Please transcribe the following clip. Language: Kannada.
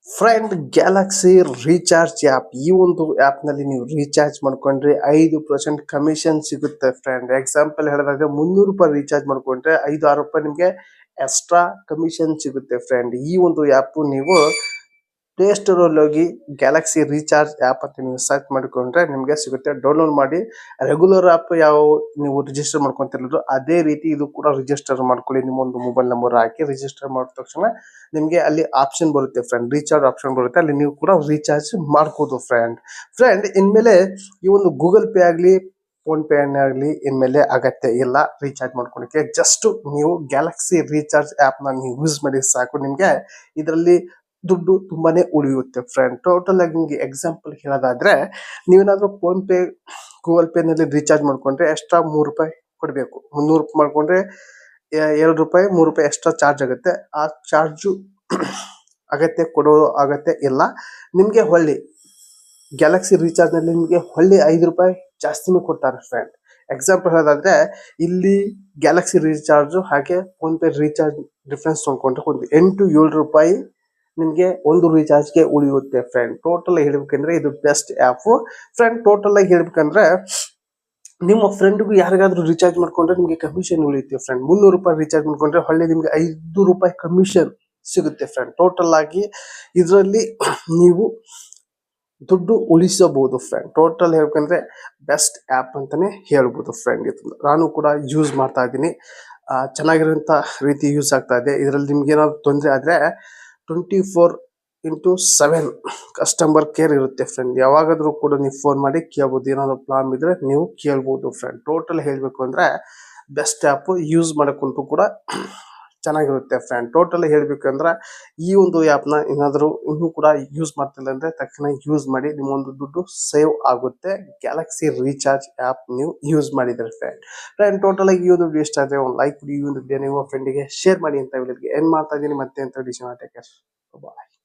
Friend Galaxy recharge app. ಈ ಒಂದು ಆ್ಯಪ್ನಲ್ಲಿ ನೀವು ರೀಚಾರ್ಜ್ ಮಾಡ್ಕೊಂಡ್ರೆ 5% ಕಮಿಷನ್ ಸಿಗುತ್ತೆ ಫ್ರೆಂಡ್. ಎಕ್ಸಾಂಪಲ್ ಹೇಳಿದಾಗ ₹300 ರೀಚಾರ್ಜ್ ಮಾಡ್ಕೊಂಡ್ರೆ ₹5-6 ನಿಮಗೆ ಎಕ್ಸ್ಟ್ರಾ ಕಮಿಷನ್ ಸಿಗುತ್ತೆ ಫ್ರೆಂಡ್. ಈ ಒಂದು ಆ್ಯಪ್ ನೀವು ಪ್ಲೇ ಸ್ಟೋರಲ್ಲಿ ಹೋಗಿ ಗ್ಯಾಲಕ್ಸಿ ರೀಚಾರ್ಜ್ ಆ್ಯಪ್ ಅಂತ ನೀವು ಸರ್ಚ್ ಮಾಡಿಕೊಂಡ್ರೆ ನಿಮಗೆ ಸಿಗುತ್ತೆ. ಡೌನ್ಲೋಡ್ ಮಾಡಿ. ರೆಗ್ಯುಲರ್ ಆ್ಯಪ್ ಯಾವ ನೀವು ರಿಜಿಸ್ಟರ್ ಮಾಡ್ಕೊತಿರೋದು ಅದೇ ರೀತಿ ಇದು ಕೂಡ ರಿಜಿಸ್ಟರ್ ಮಾಡ್ಕೊಳ್ಳಿ. ನಿಮ್ಮ ಒಂದು ಮೊಬೈಲ್ ನಂಬರ್ ಹಾಕಿ ರಿಜಿಸ್ಟರ್ ಮಾಡಿದ ತಕ್ಷಣ ನಿಮಗೆ ಅಲ್ಲಿ ಆಪ್ಷನ್ ಬರುತ್ತೆ ಫ್ರೆಂಡ್, ರೀಚಾರ್ಜ್ ಆಪ್ಷನ್ ಬರುತ್ತೆ. ಅಲ್ಲಿ ನೀವು ಕೂಡ ರೀಚಾರ್ಜ್ ಮಾಡ್ಬೋದು ಫ್ರೆಂಡ್. ಇನ್ಮೇಲೆ ಈ ಒಂದು ಗೂಗಲ್ ಪೇ ಆಗಲಿ ಫೋನ್ ಪೇ ಆಗಲಿ ಇನ್ಮೇಲೆ ಅಗತ್ಯ ಇಲ್ಲ ರೀಚಾರ್ಜ್ ಮಾಡ್ಕೊಳಕ್ಕೆ. ಜಸ್ಟ್ ನೀವು ಗ್ಯಾಲಕ್ಸಿ ರೀಚಾರ್ಜ್ ಆ್ಯಪ್ನ ನೀವು ಯೂಸ್ ಮಾಡಿ ಸಾಕು. ನಿಮಗೆ ಇದರಲ್ಲಿ ದುಡ್ಡು ತುಂಬಾನೇ ಉಳಿಯುತ್ತೆ ಫ್ರೆಂಡ್. ಟೋಟಲ್ ಆಗಿ ನಿಮಗೆ ಎಕ್ಸಾಂಪಲ್ ಹೇಳೋದಾದ್ರೆ, ನೀವೇನಾದ್ರೂ ಫೋನ್ ಪೇ ಗೂಗಲ್ ಪೇ ನಲ್ಲಿ ರೀಚಾರ್ಜ್ ಮಾಡ್ಕೊಂಡ್ರೆ ಎಕ್ಸ್ಟ್ರಾ ₹3 ಕೊಡಬೇಕು. ₹300 ಮಾಡ್ಕೊಂಡ್ರೆ ₹2 ₹3 ಎಕ್ಸ್ಟ್ರಾ ಚಾರ್ಜ್ ಆಗುತ್ತೆ. ಆ ಚಾರ್ಜು ಕೊಡೋ ಅಗತ್ಯ ಇಲ್ಲ ನಿಮ್ಗೆ. ಹೊಳ್ಳಿ ಗ್ಯಾಲಕ್ಸಿ ರೀಚಾರ್ಜ್ ನಲ್ಲಿ ನಿಮಗೆ ಹೊಳ್ಳಿ ₹5 ಜಾಸ್ತಿನೂ ಕೊಡ್ತಾರೆ ಫ್ರೆಂಡ್. ಎಕ್ಸಾಂಪಲ್ ಹೇಳೋದಾದ್ರೆ, ಇಲ್ಲಿ ಗ್ಯಾಲಕ್ಸಿ ರೀಚಾರ್ಜ್ ಹಾಗೆ ಫೋನ್ ಪೇ ರೀಚಾರ್ಜ್ ಡಿಫ್ರೆನ್ಸ್ ನೋಡ್ಕೊಂಡ್ರೆ ಒಂದು ₹8-7 ನಿಮಗೆ ಒಂದು ರೀಚಾರ್ಜ್ಗೆ ಉಳಿಯುತ್ತೆ ಫ್ರೆಂಡ್. ಟೋಟಲ್ ಹೇಳ್ಬೇಕಂದ್ರೆ ಇದು ಬೆಸ್ಟ್ ಆ್ಯಪ್ ಫ್ರೆಂಡ್. ಟೋಟಲ್ ಆಗಿ ಹೇಳ್ಬೇಕಂದ್ರೆ ನಿಮ್ಮ ಫ್ರೆಂಡ್ಗೂ ಯಾರಿಗಾದ್ರೂ ರೀಚಾರ್ಜ್ ಮಾಡ್ಕೊಂಡ್ರೆ ನಿಮಗೆ ಕಮಿಷನ್ ಉಳಿಯುತ್ತೆ ಫ್ರೆಂಡ್. ₹300 ರೀಚಾರ್ಜ್ ಮಾಡ್ಕೊಂಡ್ರೆ ಹೊಳ್ಳಿ ನಿಮ್ಗೆ ₹5 ಕಮಿಷನ್ ಸಿಗುತ್ತೆ ಫ್ರೆಂಡ್. ಟೋಟಲ್ ಆಗಿ ಇದರಲ್ಲಿ ನೀವು ದುಡ್ಡು ಉಳಿಸಬಹುದು ಫ್ರೆಂಡ್. ಟೋಟಲ್ ಹೇಳ್ಬೇಕಂದ್ರೆ ಬೆಸ್ಟ್ ಆ್ಯಪ್ ಅಂತಾನೆ ಹೇಳ್ಬೋದು ಫ್ರೆಂಡ್. ಇದು ನಾನು ಕೂಡ ಯೂಸ್ ಮಾಡ್ತಾ ಇದ್ದೀನಿ. ಚೆನ್ನಾಗಿರೋಂಥ ರೀತಿ ಯೂಸ್ ಆಗ್ತಾ ಇದೆ. ಇದರಲ್ಲಿ ನಿಮ್ಗೆ ಏನಾದ್ರು ತೊಂದರೆ ಆದರೆ 24x7 ಕಸ್ಟಮರ್ ಕೇರ್ ಇರುತ್ತೆ ಫ್ರೆಂಡ್. ಯಾವಾಗಾದ್ರೂ ಕೂಡ ನೀವು ಫೋನ್ ಮಾಡಿ ಕೇಳ್ಬೋದು. ಏನಾದ್ರು ಪ್ರಾಬ್ಲಮ್ ಇದ್ರೆ ನೀವು ಕೇಳ್ಬೋದು ಫ್ರೆಂಡ್. ಟೋಟಲ್ ಹೇಳಬೇಕು ಅಂದ್ರೆ ಬೆಸ್ಟ್ ಆ್ಯಪ್, ಯೂಸ್ ಮಾಡೋಕ್ಕಂತೂ ಕೂಡ ಚೆನ್ನಾಗಿರುತ್ತೆ ಫ್ರೆಂಡ್. ಟೋಟಲ್ ಹೇಳ್ಬೇಕಂದ್ರೆ ಈ ಒಂದು ಆ್ಯಪ್ನ ಏನಾದರೂ ಇನ್ನೂ ಕೂಡ ಯೂಸ್ ಮಾಡ್ತಿಲ್ಲ ಅಂದರೆ ತಕ್ಷಣ ಯೂಸ್ ಮಾಡಿ. ನಿಮ್ಮೊಂದು ದುಡ್ಡು ಸೇವ್ ಆಗುತ್ತೆ ಗ್ಯಾಲಕ್ಸಿ ರೀಚಾರ್ಜ್ ಆ್ಯಪ್ ನೀವು ಯೂಸ್ ಮಾಡಿದರೆ ಫ್ರೆಂಡ್. ಟೋಟಲ್ ಆಗಿ ಈ ಒಂದು ವಿಡಿಯೋ ಇಷ್ಟ ಆದರೆ ಒಂದು ಲೈಕ್ ಕೊಡಿ. ಈ ಒಂದು ವಿಡಿಯೋ ನಿಮ್ಮ ಫ್ರೆಂಡಿಗೆ ಶೇರ್ ಮಾಡಿ ಅಂತ ಹೇಳೋದಕ್ಕೆ ಏನು ಮಾಡ್ತಾ ಇದ್ದೀನಿ ಮತ್ತೆ ಅಂತ ಡಿಸಿಷನ್ ಟೇಕ್ ಕೇರ್. ಬಾಯ್.